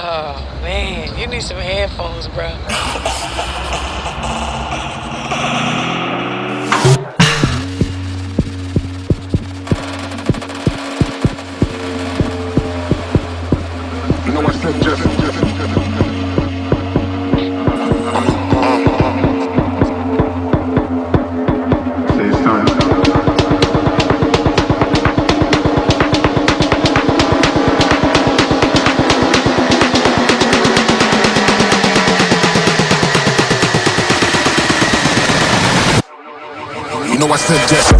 Oh man, you need some headphones, bro. You know I said just say son. You know I said just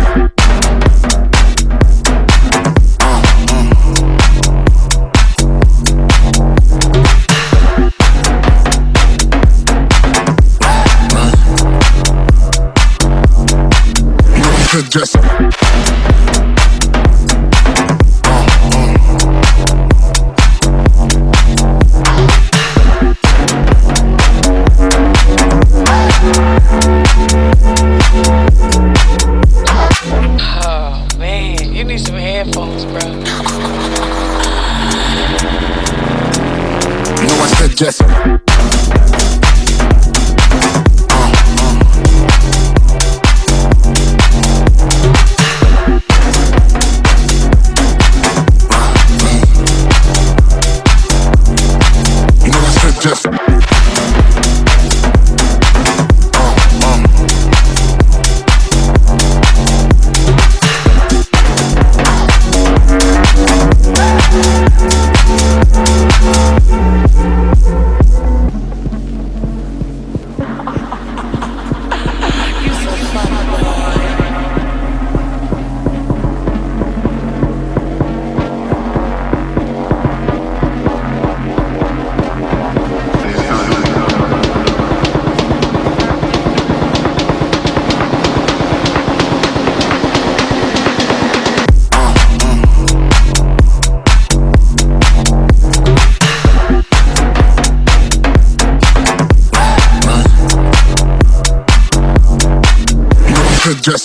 just Oh man, you need some headphones, bro. you know I said just just just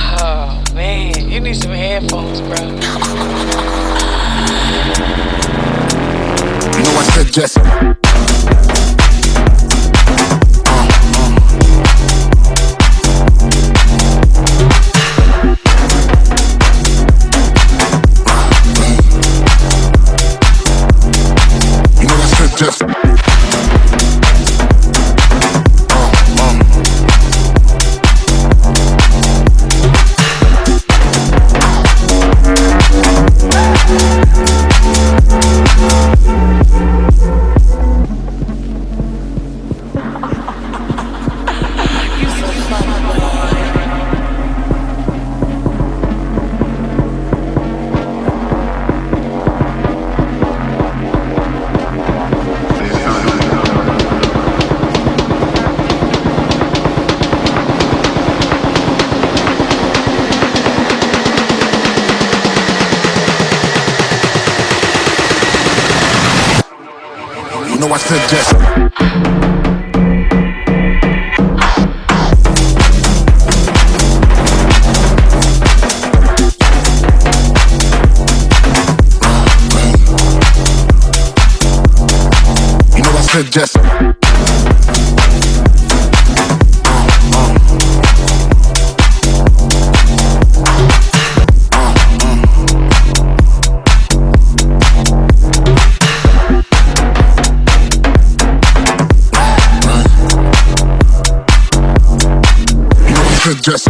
Oh man, you need some headphones, bro. you know I said just just you know I said just you know I said just just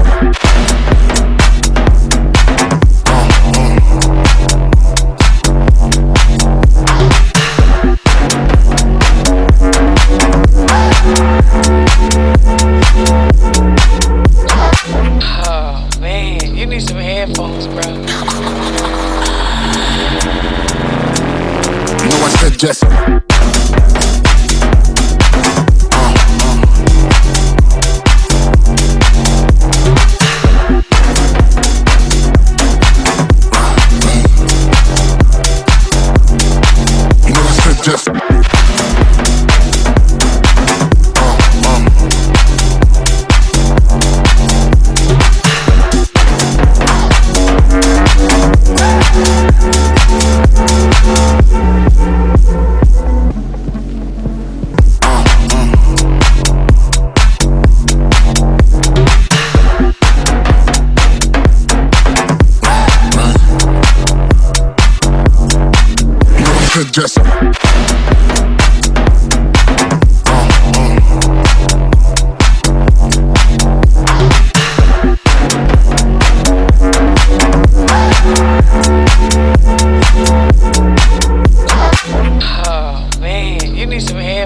Oh man, you need some headphones, bro. you know I said just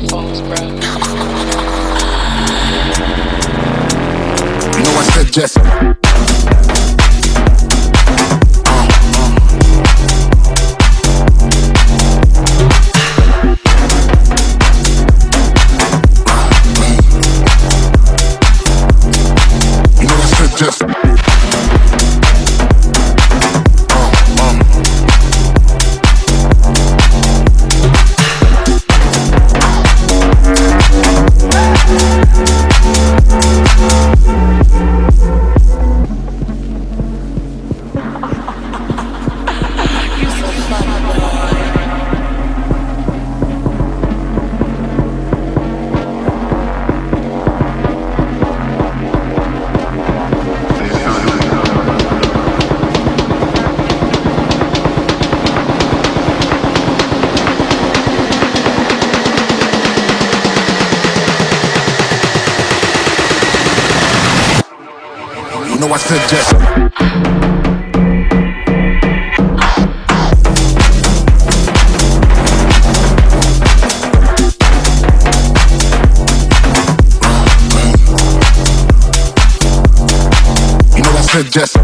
headphones, bro. You know I said yes. You know I said yes. You know I said yes. You know I said yes.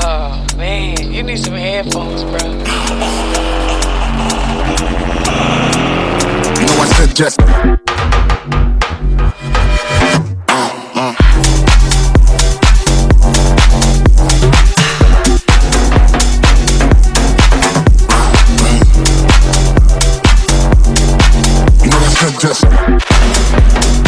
Oh man, you need some headphones, bro. You know I said yes. You know I said yes.